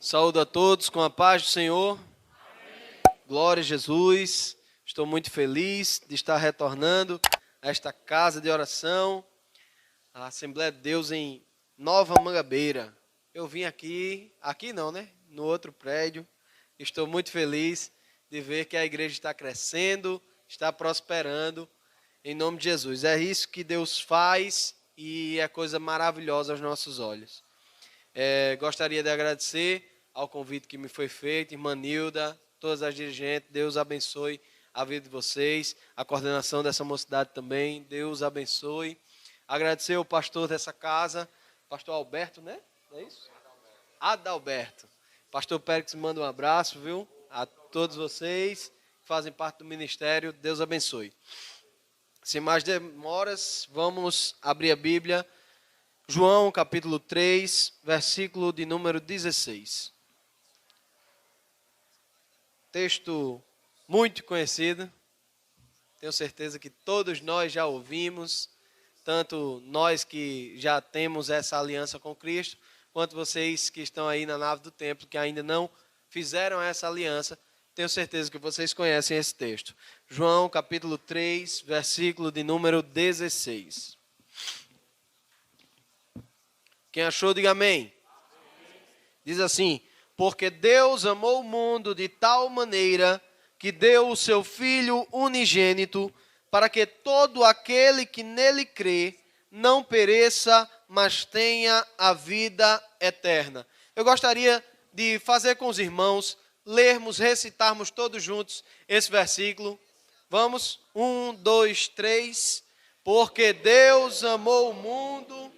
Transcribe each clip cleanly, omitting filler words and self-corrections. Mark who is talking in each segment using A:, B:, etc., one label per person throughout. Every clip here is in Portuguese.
A: Saúdo a todos com a paz do Senhor. Amém. Glória a Jesus. Estou muito feliz de estar retornando a esta casa de oração, a Assembleia de Deus em Nova Mangabeira. Eu vim aqui não, né? No outro prédio. Estou muito feliz de ver que a igreja está crescendo, está prosperando, em nome de Jesus. É isso que Deus faz e é coisa maravilhosa aos nossos olhos. Gostaria de agradecer ao convite que me foi feito, irmã Nilda, todas as dirigentes, Deus abençoe a vida de vocês, a coordenação dessa mocidade também, Deus abençoe. Agradecer ao pastor dessa casa, pastor Alberto, né? É isso? Adalberto. Pastor Pérez manda um abraço, viu? A todos vocês que fazem parte do ministério, Deus abençoe. Sem mais demoras, vamos abrir a Bíblia. João capítulo 3, versículo de número 16. Texto muito conhecido, tenho certeza que todos nós já ouvimos, tanto nós que já temos essa aliança com Cristo, quanto vocês que estão aí na nave do templo, que ainda não fizeram essa aliança, tenho certeza que vocês conhecem esse texto. João capítulo 3, versículo de número 16. Quem achou, diga amém. Diz assim: porque Deus amou o mundo de tal maneira que deu o seu Filho unigênito, para que todo aquele que nele crê não pereça, mas tenha a vida eterna. Eu gostaria de fazer com os irmãos, lermos, recitarmos todos juntos esse versículo. Vamos? 1, 2, 3. Porque Deus amou o mundo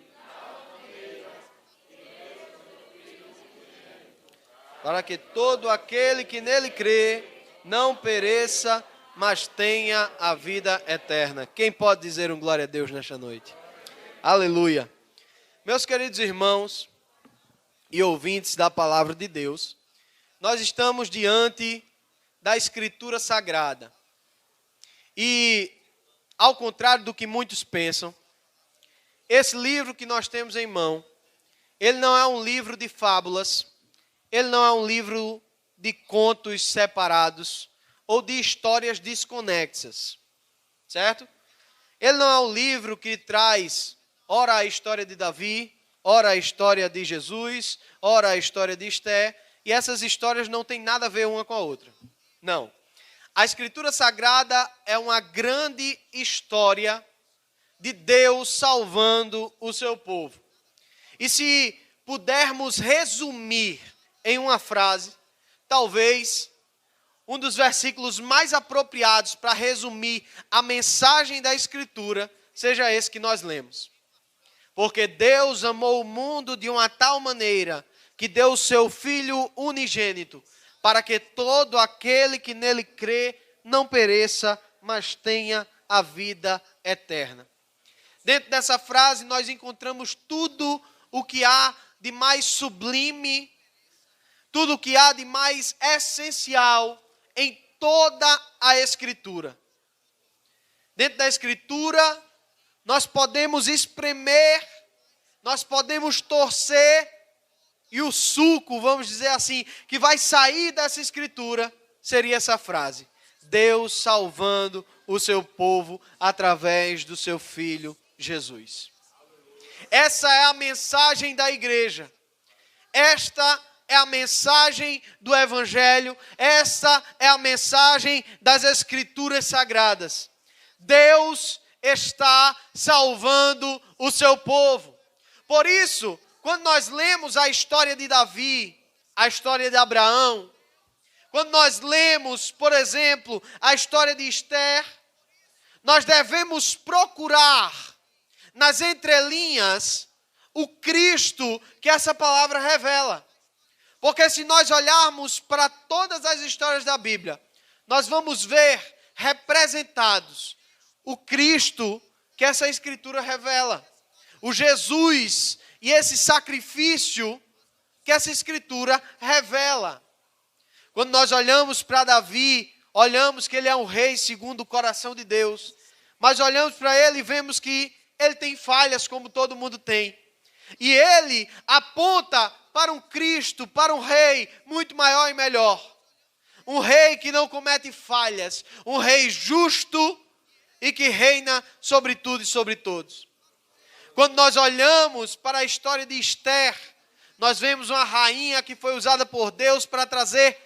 A: para que todo aquele que nele crê não pereça, mas tenha a vida eterna. Quem pode dizer um glória a Deus nesta noite? Aleluia. Meus queridos irmãos e ouvintes da palavra de Deus, nós estamos diante da Escritura Sagrada. E, ao contrário do que muitos pensam, esse livro que nós temos em mão, ele não é um livro de fábulas, ele não é um livro de contos separados ou de histórias desconexas, certo? Ele não é um livro que traz, ora a história de Davi, ora a história de Jesus, ora a história de Esté, e essas histórias não têm nada a ver uma com a outra. Não. A Escritura Sagrada é uma grande história de Deus salvando o seu povo. E se pudermos resumir em uma frase, talvez um dos versículos mais apropriados para resumir a mensagem da Escritura seja esse que nós lemos. Porque Deus amou o mundo de uma tal maneira que deu o seu Filho unigênito, para que todo aquele que nele crê não pereça, mas tenha a vida eterna. Dentro dessa frase nós encontramos tudo o que há de mais sublime, tudo o que há de mais essencial em toda a Escritura. Dentro da Escritura, nós podemos espremer, nós podemos torcer, e o suco, vamos dizer assim, que vai sair dessa Escritura, seria essa frase: Deus salvando o seu povo através do seu Filho Jesus. Essa é a mensagem da igreja. Esta é a mensagem do Evangelho, essa é a mensagem das Escrituras Sagradas. Deus está salvando o seu povo. Por isso, quando nós lemos a história de Davi, a história de Abraão, quando nós lemos, por exemplo, a história de Esther, nós devemos procurar nas entrelinhas o Cristo que essa palavra revela. Porque se nós olharmos para todas as histórias da Bíblia, nós vamos ver representados o Cristo que essa Escritura revela. O Jesus e esse sacrifício que essa Escritura revela. Quando nós olhamos para Davi, olhamos que ele é um rei segundo o coração de Deus. Mas olhamos para ele e vemos que ele tem falhas como todo mundo tem. E ele aponta para um Cristo, para um rei muito maior e melhor. Um rei que não comete falhas, um rei justo e que reina sobre tudo e sobre todos. Quando nós olhamos para a história de Esther, nós vemos uma rainha que foi usada por Deus para trazer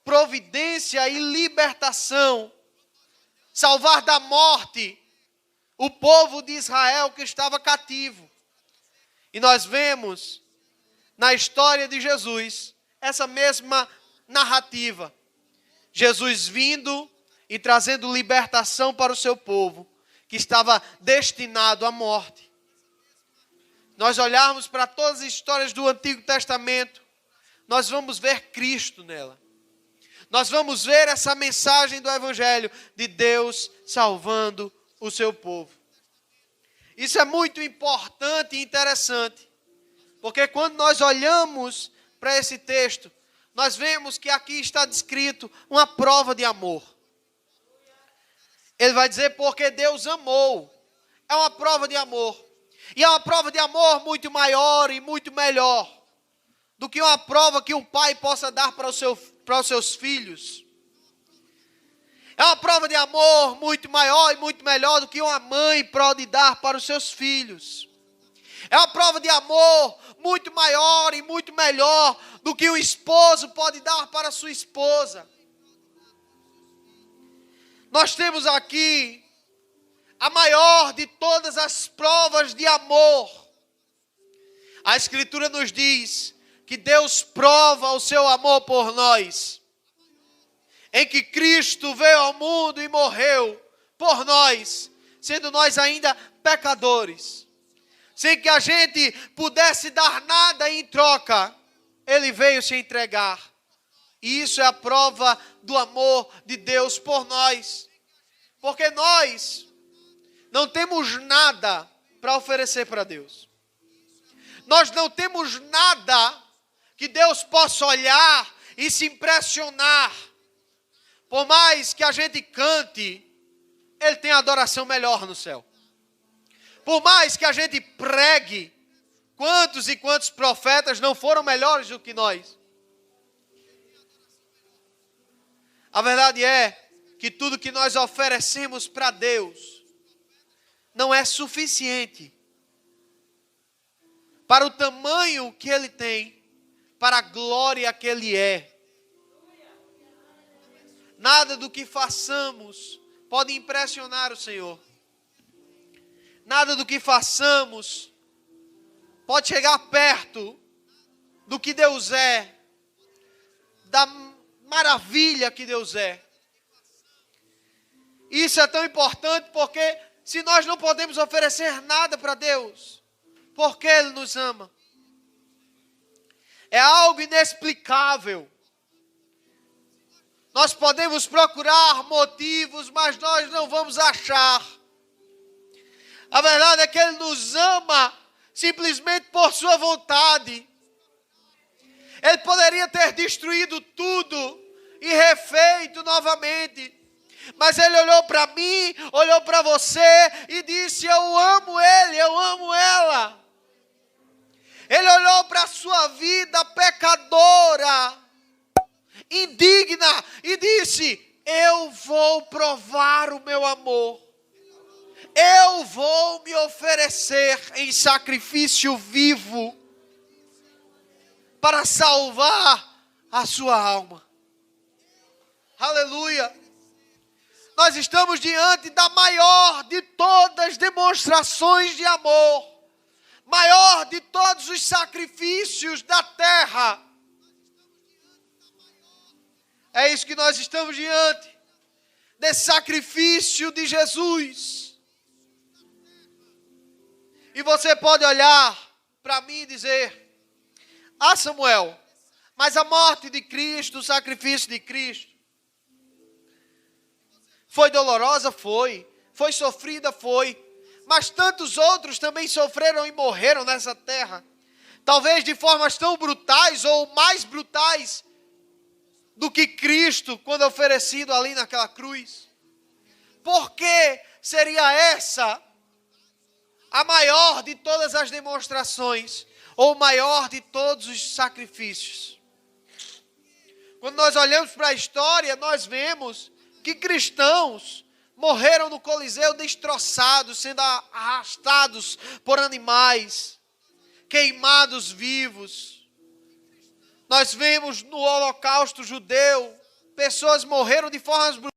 A: providência e libertação, salvar da morte o povo de Israel que estava cativo. E nós vemos na história de Jesus essa mesma narrativa. Jesus vindo e trazendo libertação para o seu povo, que estava destinado à morte. Nós olharmos para todas as histórias do Antigo Testamento, nós vamos ver Cristo nela. Nós vamos ver essa mensagem do Evangelho de Deus salvando o seu povo. Isso é muito importante e interessante, porque quando nós olhamos para esse texto, nós vemos que aqui está descrito uma prova de amor. Ele vai dizer porque Deus amou. É uma prova de amor. E é uma prova de amor muito maior e muito melhor do que uma prova que um pai possa dar para os seus filhos. É uma prova de amor muito maior e muito melhor do que uma mãe pode dar para os seus filhos. É uma prova de amor muito maior e muito melhor do que um esposo pode dar para a sua esposa. Nós temos aqui a maior de todas as provas de amor. A Escritura nos diz que Deus prova o seu amor por nós, em que Cristo veio ao mundo e morreu por nós, sendo nós ainda pecadores. Sem que a gente pudesse dar nada em troca, Ele veio se entregar. E isso é a prova do amor de Deus por nós. Porque nós não temos nada para oferecer para Deus. Nós não temos nada que Deus possa olhar e se impressionar. Por mais que a gente cante, Ele tem adoração melhor no céu. Por mais que a gente pregue, quantos e quantos profetas não foram melhores do que nós? A verdade é que tudo que nós oferecemos para Deus não é suficiente para o tamanho que Ele tem, para a glória que Ele é. Nada do que façamos pode impressionar o Senhor. Nada do que façamos pode chegar perto do que Deus é, da maravilha que Deus é. Isso é tão importante porque se nós não podemos oferecer nada para Deus, porque Ele nos ama. É algo inexplicável. Nós podemos procurar motivos, mas nós não vamos achar. A verdade é que Ele nos ama simplesmente por sua vontade. Ele poderia ter destruído tudo e refeito novamente. Mas Ele olhou para mim, olhou para você e disse: eu amo Ele, eu amo ela. Ele olhou para a sua vida pecadora, indigna, e disse: eu vou provar o meu amor. Eu vou me oferecer em sacrifício vivo para salvar a sua alma. Aleluia! Nós estamos diante da maior de todas as demonstrações de amor, maior de todos os sacrifícios da terra. É isso que nós estamos diante, desse sacrifício de Jesus. E você pode olhar para mim e dizer: ah, Samuel, mas a morte de Cristo, o sacrifício de Cristo, foi dolorosa? Foi sofrida? Foi. Mas tantos outros também sofreram e morreram nessa terra. Talvez de formas tão brutais ou mais brutais do que Cristo quando oferecido ali naquela cruz. Por que seria essa a maior de todas as demonstrações, ou o maior de todos os sacrifícios. Quando nós olhamos para a história, nós vemos que cristãos morreram no Coliseu destroçados, sendo arrastados por animais, queimados vivos. Nós vemos no Holocausto judeu, pessoas morreram de formas brutais.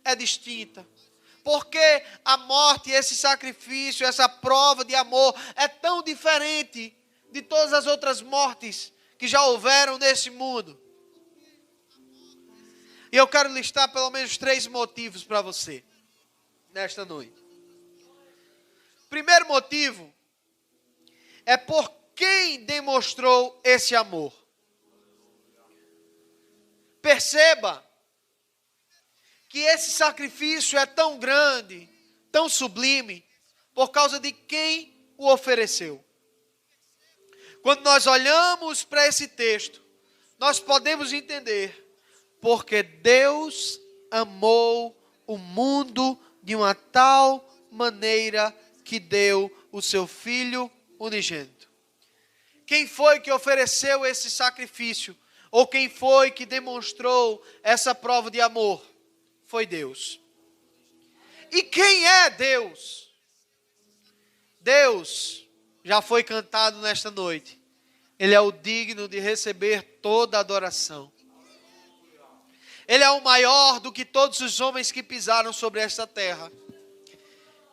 A: É distinta. Porque a morte, esse sacrifício, essa prova de amor é tão diferente de todas as outras mortes que já houveram nesse mundo. E eu quero listar pelo menos 3 motivos para você, nesta noite. Primeiro motivo é por quem demonstrou esse amor. Perceba que esse sacrifício é tão grande, tão sublime, por causa de quem o ofereceu. Quando nós olhamos para esse texto, nós podemos entender porque Deus amou o mundo de uma tal maneira que deu o seu Filho unigênito. Quem foi que ofereceu esse sacrifício? Ou quem foi que demonstrou essa prova de amor? Foi Deus. E quem é Deus? Deus, já foi cantado nesta noite, Ele é o digno de receber toda a adoração. Ele é o maior do que todos os homens que pisaram sobre esta terra.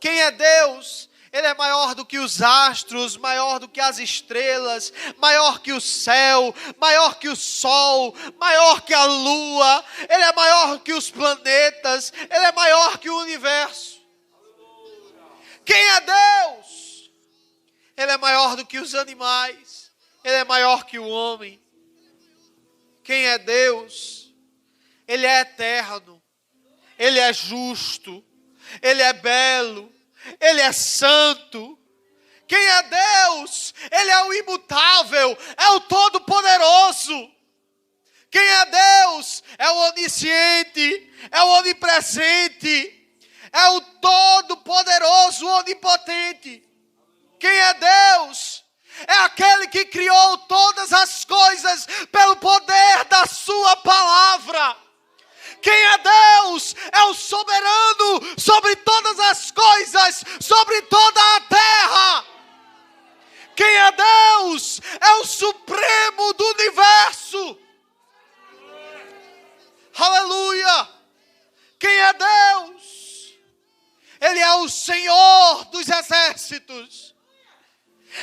A: Quem é Deus? Ele é maior do que os astros, maior do que as estrelas, maior que o céu, maior que o sol, maior que a lua. Ele é maior que os planetas, Ele é maior que o universo. Quem é Deus? Ele é maior do que os animais, Ele é maior que o homem. Quem é Deus? Ele é eterno, Ele é justo, Ele é belo, Ele é santo. Quem é Deus? Ele é o imutável, é o todo-poderoso. Quem é Deus? É o onisciente, é o onipresente, é o todo-poderoso, onipotente. Quem é Deus? É aquele que criou todas as coisas pelo poder da sua palavra. Quem é Deus? É o soberano sobre todas as coisas, sobre toda a terra. Quem é Deus? É o supremo do universo. Aleluia! Quem é Deus? Ele é o Senhor dos exércitos.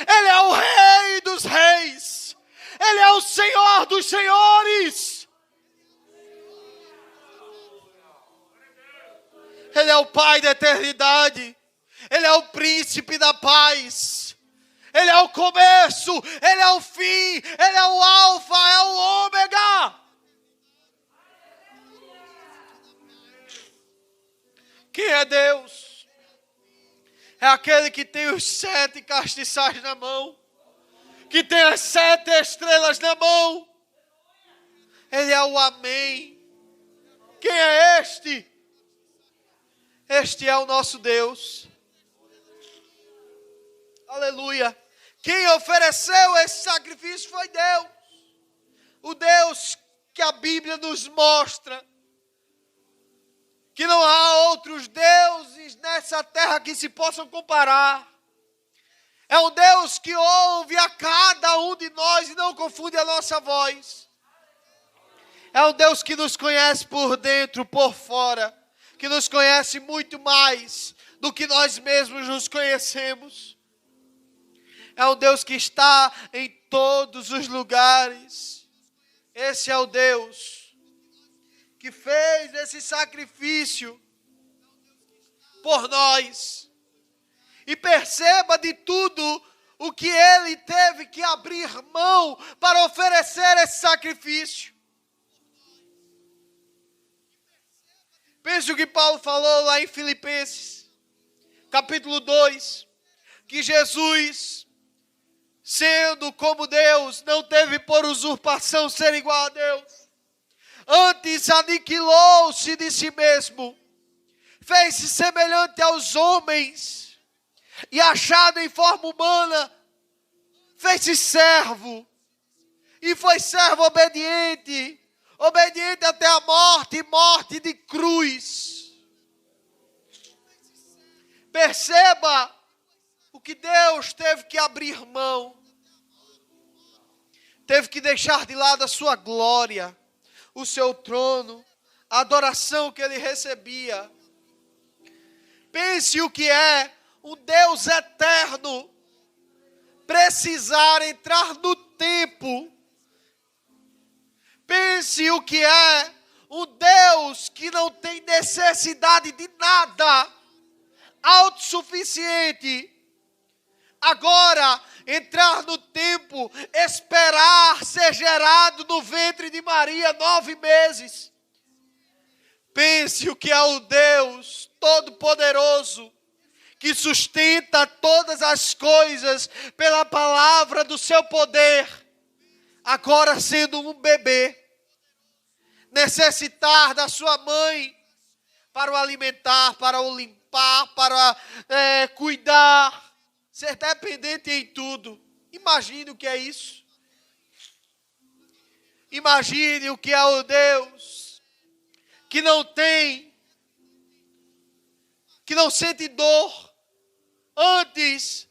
A: Ele é o Rei dos reis. Ele é o Senhor dos senhores. Ele é o Pai da eternidade. Ele é o príncipe da paz. Ele é o começo. Ele é o fim. Ele é o alfa. É o ômega. Quem é Deus? É aquele que tem os 7 castiçais na mão. Que tem as 7 estrelas na mão. Ele é o Amém. Quem é este? Este é o nosso Deus. Aleluia. Quem ofereceu esse sacrifício foi Deus. O Deus que a Bíblia nos mostra. Que não há outros deuses nessa terra que se possam comparar. É um Deus que ouve a cada um de nós e não confunde a nossa voz. É um Deus que nos conhece por dentro, por fora. Que nos conhece muito mais do que nós mesmos nos conhecemos. É um Deus que está em todos os lugares. Esse é o Deus que fez esse sacrifício por nós. E perceba de tudo o que Ele teve que abrir mão para oferecer esse sacrifício. Pense o que Paulo falou lá em Filipenses, capítulo 2, que Jesus, sendo como Deus, não teve por usurpação ser igual a Deus. Antes aniquilou-se de si mesmo, fez-se semelhante aos homens, e achado em forma humana, fez-se servo, e foi servo obediente, obediente até a morte, morte de cruz. Perceba o que Deus teve que abrir mão, teve que deixar de lado a sua glória, o seu trono, a adoração que ele recebia. Pense o que é um Deus eterno precisar entrar no tempo. Pense o que é um Deus que não tem necessidade de nada, autossuficiente. Agora, entrar no tempo, esperar ser gerado no ventre de Maria 9 meses. Pense o que é o Deus Todo-Poderoso, que sustenta todas as coisas pela palavra do seu poder, agora sendo um bebê, necessitar da sua mãe para o alimentar, para o limpar, para cuidar, ser dependente em tudo. Imagine o que é isso. Imagine o que é o Deus que não tem, que não sente dor, antes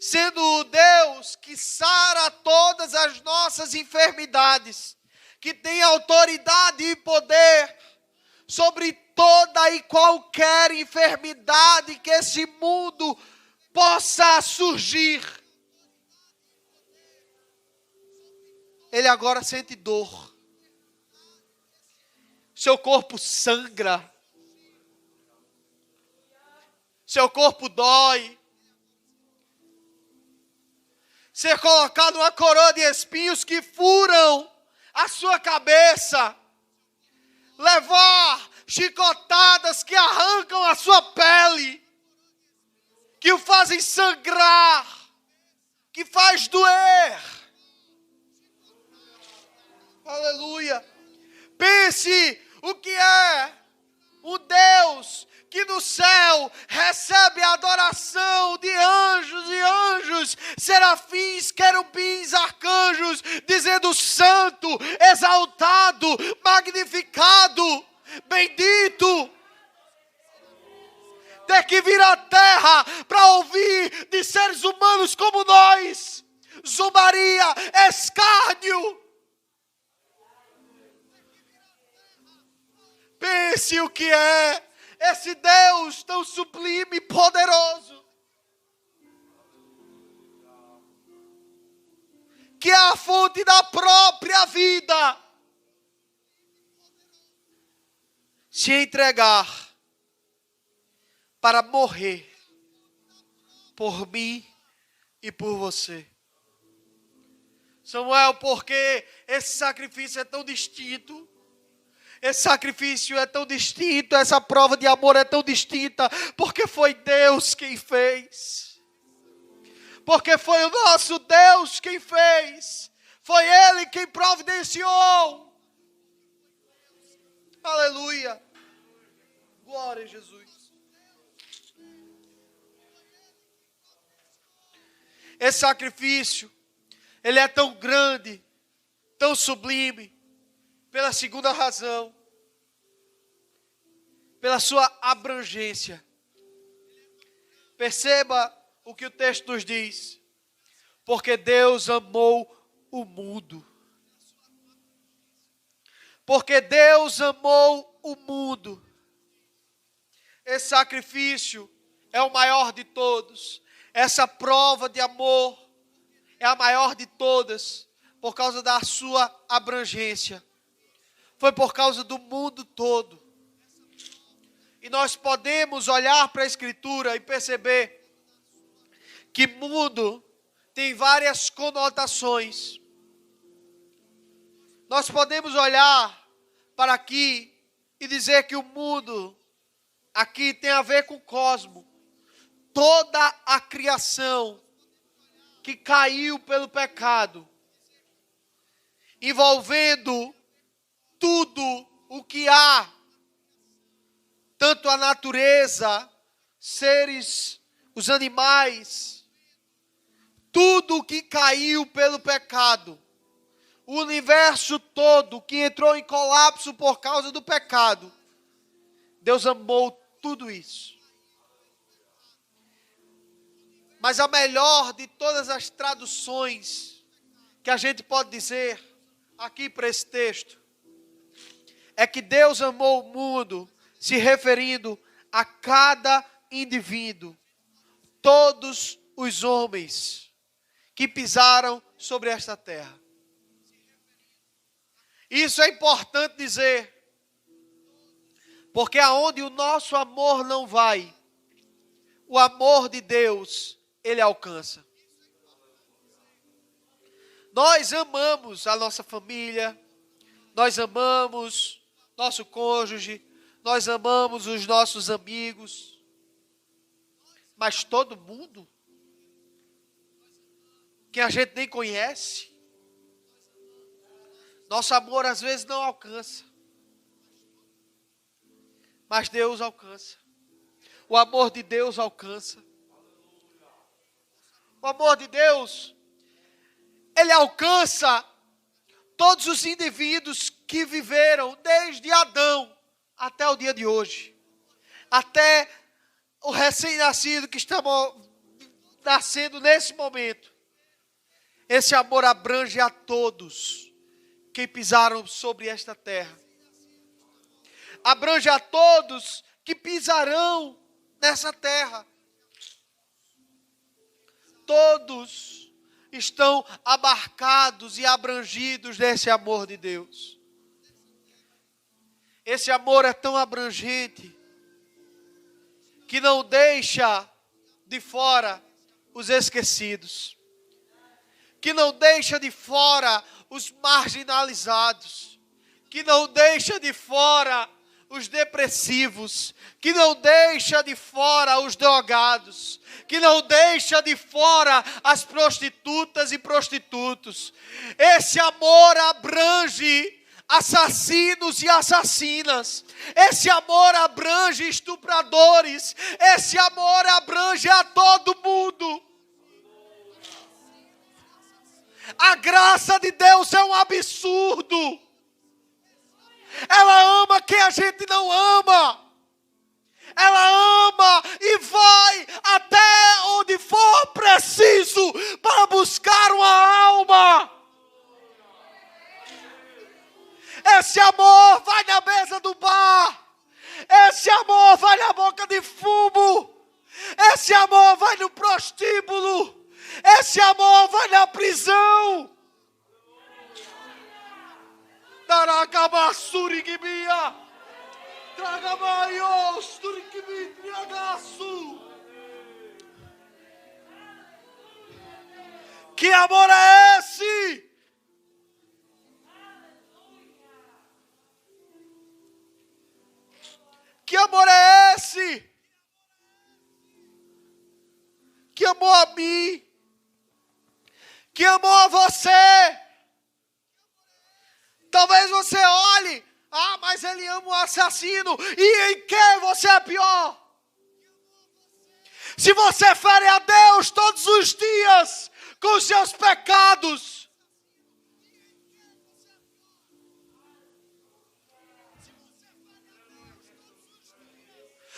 A: sendo o Deus que sara todas as nossas enfermidades, que tem autoridade e poder sobre toda e qualquer enfermidade que esse mundo possa surgir. Ele agora sente dor. Seu corpo sangra. Seu corpo dói. Ser colocado uma coroa de espinhos que furam a sua cabeça. Levar chicotadas que arrancam a sua pele. Que o fazem sangrar. Que faz doer. Aleluia. Pense o que é um Deus que no céu recebe a adoração de anjos, serafins, querubins, arcanjos, dizendo santo, exaltado, magnificado, bendito. Ter que vir à terra para ouvir de seres humanos como nós, zombaria, escárnio. Pense o que é esse Deus tão sublime e poderoso, que é a fonte da própria vida, se entregar para morrer por mim e por você. Samuel, porque esse sacrifício é tão distinto? Esse sacrifício é tão distinto, essa prova de amor é tão distinta, porque foi Deus quem fez. Porque foi o nosso Deus quem fez. Foi Ele quem providenciou. Aleluia. Glória a Jesus. Esse sacrifício, ele é tão grande, tão sublime, pela segunda razão, pela sua abrangência. Perceba o que o texto nos diz. Porque Deus amou o mundo. Porque Deus amou o mundo. Esse sacrifício é o maior de todos. Essa prova de amor é a maior de todas, por causa da sua abrangência. Foi por causa do mundo todo. E nós podemos olhar para a Escritura e perceber que mundo tem várias conotações. Nós podemos olhar para aqui e dizer que o mundo aqui tem a ver com o cosmos. Toda a criação que caiu pelo pecado, envolvendo tudo o que há tanto a natureza, seres, os animais, tudo que caiu pelo pecado, o universo todo que entrou em colapso por causa do pecado, Deus amou tudo isso. Mas a melhor de todas as traduções que a gente pode dizer aqui para esse texto é que Deus amou o mundo se referindo a cada indivíduo, todos os homens que pisaram sobre esta terra. Isso é importante dizer, porque aonde o nosso amor não vai, o amor de Deus, Ele alcança. Nós amamos a nossa família, nós amamos nosso cônjuge, nós amamos os nossos amigos, mas todo mundo que a gente nem conhece, nosso amor às vezes não alcança, mas Deus alcança. O amor de Deus alcança. O amor de Deus, Ele alcança todos os indivíduos que viveram desde Adão até o dia de hoje. Até o recém-nascido que está nascendo nesse momento. Esse amor abrange a todos que pisaram sobre esta terra. Abrange a todos que pisarão nessa terra. Todos estão abarcados e abrangidos nesse amor de Deus. Esse amor é tão abrangente que não deixa de fora os esquecidos, que não deixa de fora os marginalizados, que não deixa de fora os depressivos, que não deixa de fora os drogados, que não deixa de fora as prostitutas e prostitutos. Esse amor abrange assassinos e assassinas. Esse amor abrange estupradores. Esse amor abrange a todo mundo. A graça de Deus é um absurdo. Ela ama quem a gente não ama. Ela ama e vai até onde for preciso para buscar uma alma. Esse amor vai na mesa do bar. Esse amor vai na boca de fumo. Esse amor vai no prostíbulo. Esse amor vai na prisão. Darakabasurigibia. Tragabaios turikimitriagasu. Que amor é esse? Que amor é esse? Que amou a mim? Que amou a você? Talvez você olhe, mas ele ama o assassino. E em que você é pior? Se você fere a Deus todos os dias com os seus pecados,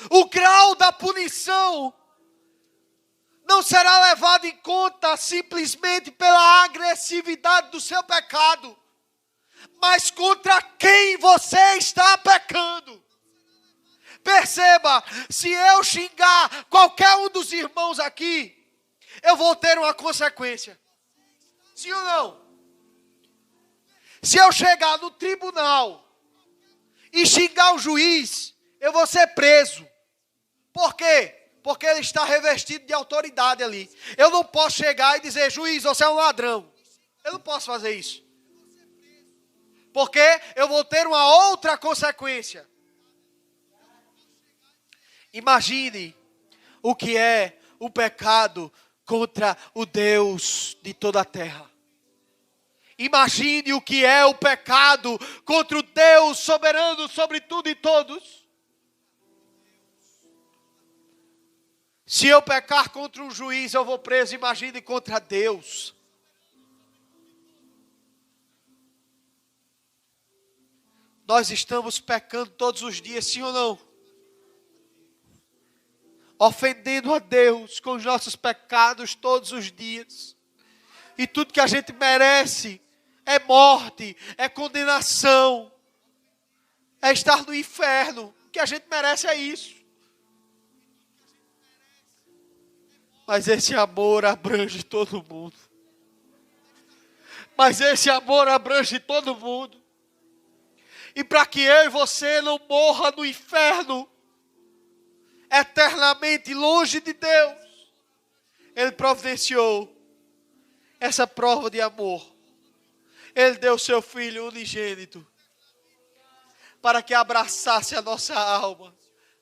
A: o grau da punição não será levado em conta simplesmente pela agressividade do seu pecado, mas contra quem você está pecando. Perceba, se eu xingar qualquer um dos irmãos aqui, eu vou ter uma consequência. Sim ou não? Se eu chegar no tribunal e xingar o juiz, eu vou ser preso. Por quê? Porque ele está revestido de autoridade ali. Eu não posso chegar e dizer, juiz, você é um ladrão. Eu não posso fazer isso. Porque eu vou ter uma outra consequência. Imagine o que é o pecado contra o Deus de toda a terra. Imagine o que é o pecado contra o Deus soberano sobre tudo e todos. Se eu pecar contra um juiz, eu vou preso, imagine contra Deus. Nós estamos pecando todos os dias, sim ou não? Ofendendo a Deus com os nossos pecados todos os dias. E tudo que a gente merece é morte, é condenação, é estar no inferno. O que a gente merece é isso. Mas esse amor abrange todo mundo. Mas esse amor abrange todo mundo. E para que eu e você não morra no inferno, eternamente longe de Deus, Ele providenciou essa prova de amor. Ele deu seu Filho unigênito para que abraçasse a nossa alma,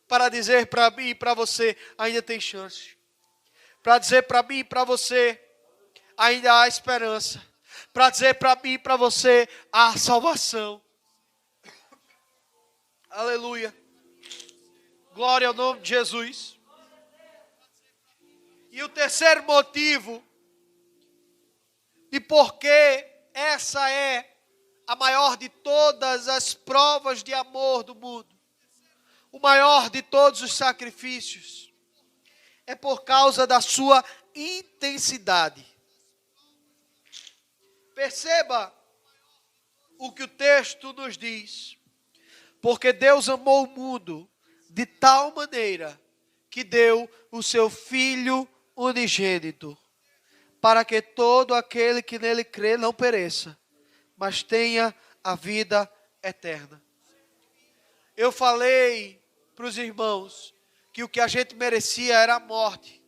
A: para dizer para mim e para você, ainda tem chance. Para dizer para mim e para você, ainda há esperança. Para dizer para mim e para você, há salvação. Aleluia. Glória ao nome de Jesus. E o terceiro motivo de porque essa é a maior de todas as provas de amor do mundo, o maior de todos os sacrifícios, é por causa da sua intensidade. Perceba o que o texto nos diz. Porque Deus amou o mundo de tal maneira que deu o seu Filho unigênito, para que todo aquele que nele crê não pereça, mas tenha a vida eterna. Eu falei para os irmãos que o que a gente merecia era a morte.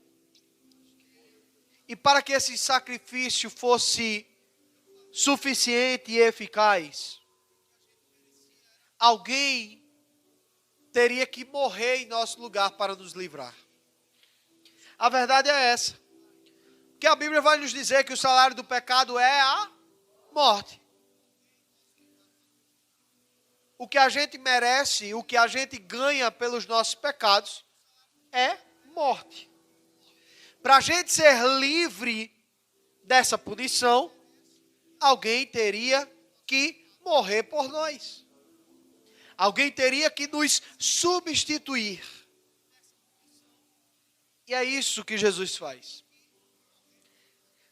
A: E para que esse sacrifício fosse suficiente e eficaz, alguém teria que morrer em nosso lugar para nos livrar. A verdade é essa. Que a Bíblia vai nos dizer que o salário do pecado é a morte. O que a gente merece, o que a gente ganha pelos nossos pecados é morte. Para a gente ser livre dessa punição, alguém teria que morrer por nós. Alguém teria que nos substituir. E é isso que Jesus faz.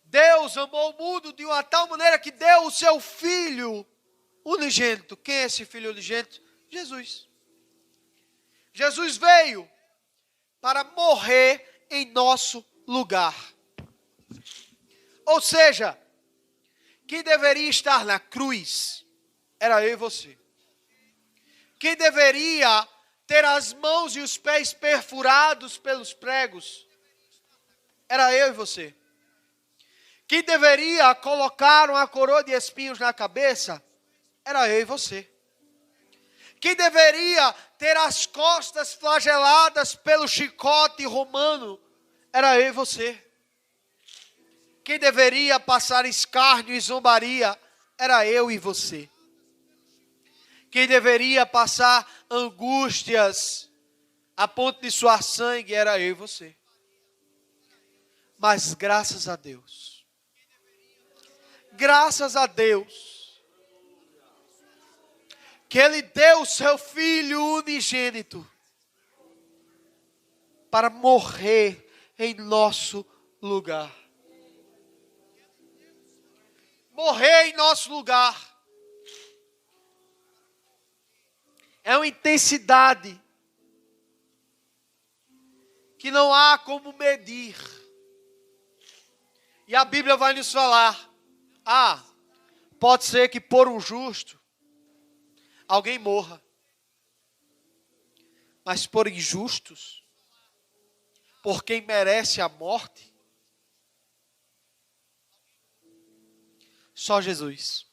A: Deus amou o mundo de uma tal maneira que deu o seu Filho unigênito. Quem é esse Filho unigênito? Jesus. Jesus veio para morrer em nosso lugar. Ou seja, quem deveria estar na cruz era eu e você. Quem deveria ter as mãos e os pés perfurados pelos pregos era eu e você. Quem deveria colocar uma coroa de espinhos na cabeça era eu e você. Quem deveria ter as costas flageladas pelo chicote romano era eu e você. Quem deveria passar escárnio e zombaria era eu e você. Quem deveria passar angústias a ponto de suar sangue era eu e você. Mas graças a Deus, que Ele deu o seu Filho unigênito para morrer em nosso lugar. Morrer em nosso lugar. É uma intensidade que não há como medir. E a Bíblia vai nos falar, pode ser que por um justo alguém morra. Mas por injustos, por quem merece a morte, só Jesus.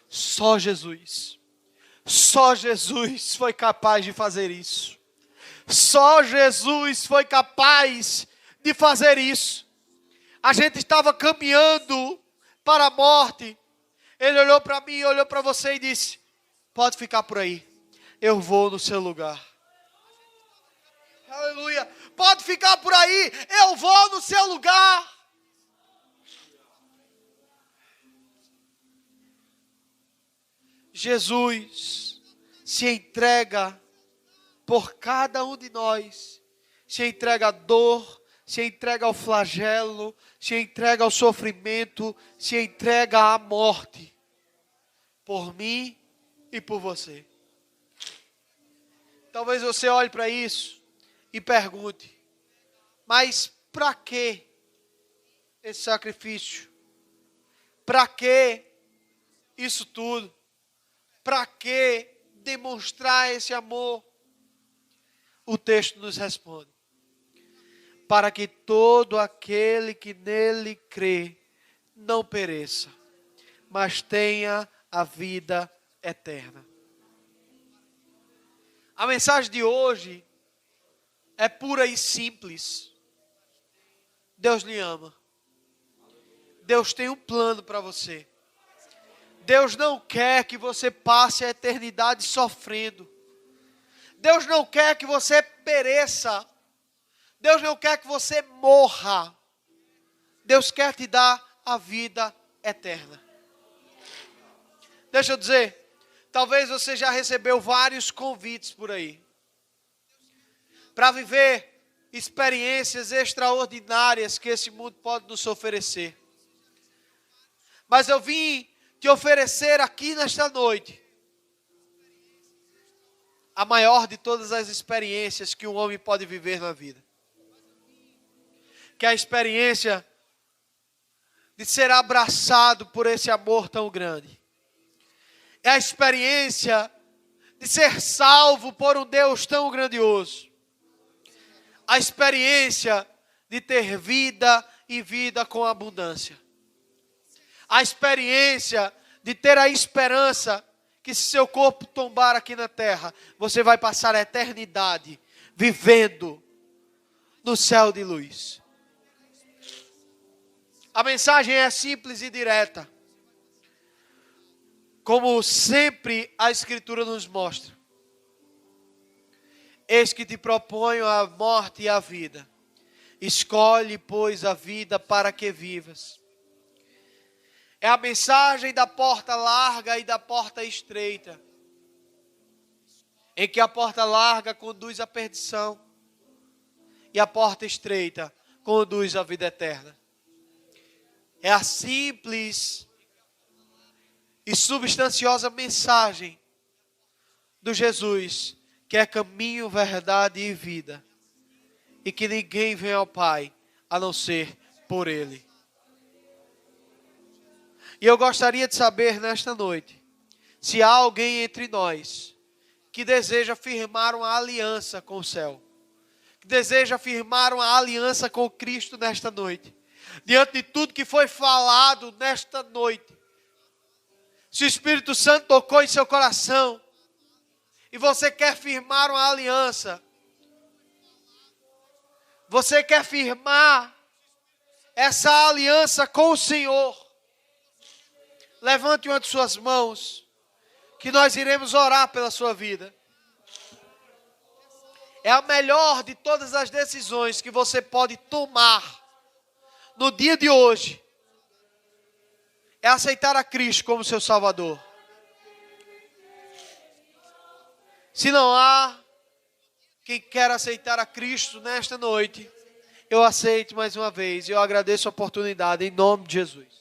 A: Só Jesus. Só Jesus foi capaz de fazer isso. Só Jesus foi capaz de fazer isso. A gente estava caminhando para a morte. Ele olhou para mim, olhou para você e disse: pode ficar por aí. Eu vou no seu lugar. Aleluia. pode ficar por aí, eu vou no seu lugar. Jesus se entrega por cada um de nós, se entrega à dor, se entrega ao flagelo, se entrega ao sofrimento, se entrega à morte, por mim e por você. Talvez você olhe para isso e pergunte, mas para que esse sacrifício? Para que isso tudo? Para que demonstrar esse amor? O texto nos responde: para que todo aquele que nele crê não pereça, mas tenha a vida eterna. A mensagem de hoje é pura e simples. Deus lhe ama. Deus tem um plano para você. Deus não quer que você passe a eternidade sofrendo. Deus não quer que você pereça. Deus não quer que você morra. Deus quer te dar a vida eterna. Deixa eu dizer, talvez você já recebeu vários convites por aí para viver experiências extraordinárias que esse mundo pode nos oferecer. Mas eu vim te oferecer aqui nesta noite a maior de todas as experiências que um homem pode viver na vida. Que é a experiência de ser abraçado por esse amor tão grande. É a experiência de ser salvo por um Deus tão grandioso. A experiência de ter vida e vida com abundância. A experiência de ter a esperança que se seu corpo tombar aqui na terra, você vai passar a eternidade vivendo no céu de luz. A mensagem é simples e direta. Como sempre a Escritura nos mostra. Eis que te proponho a morte e a vida. Escolhe, pois, a vida para que vivas. É a mensagem da porta larga e da porta estreita. Em que a porta larga conduz à perdição. E a porta estreita conduz à vida eterna. É a simples e substanciosa mensagem do Jesus, que é caminho, verdade e vida, e que ninguém vem ao Pai a não ser por Ele. E eu gostaria de saber nesta noite, se há alguém entre nós que deseja firmar uma aliança com o céu, que deseja firmar uma aliança com Cristo nesta noite, diante de tudo que foi falado nesta noite. Se o Espírito Santo tocou em seu coração e você quer firmar uma aliança, você quer firmar essa aliança com o Senhor, levante uma de suas mãos, que nós iremos orar pela sua vida. É a melhor de todas as decisões que você pode tomar no dia de hoje. É aceitar a Cristo como seu Salvador. Se não há quem quer aceitar a Cristo nesta noite, eu aceito mais uma vez. Eu agradeço a oportunidade em nome de Jesus.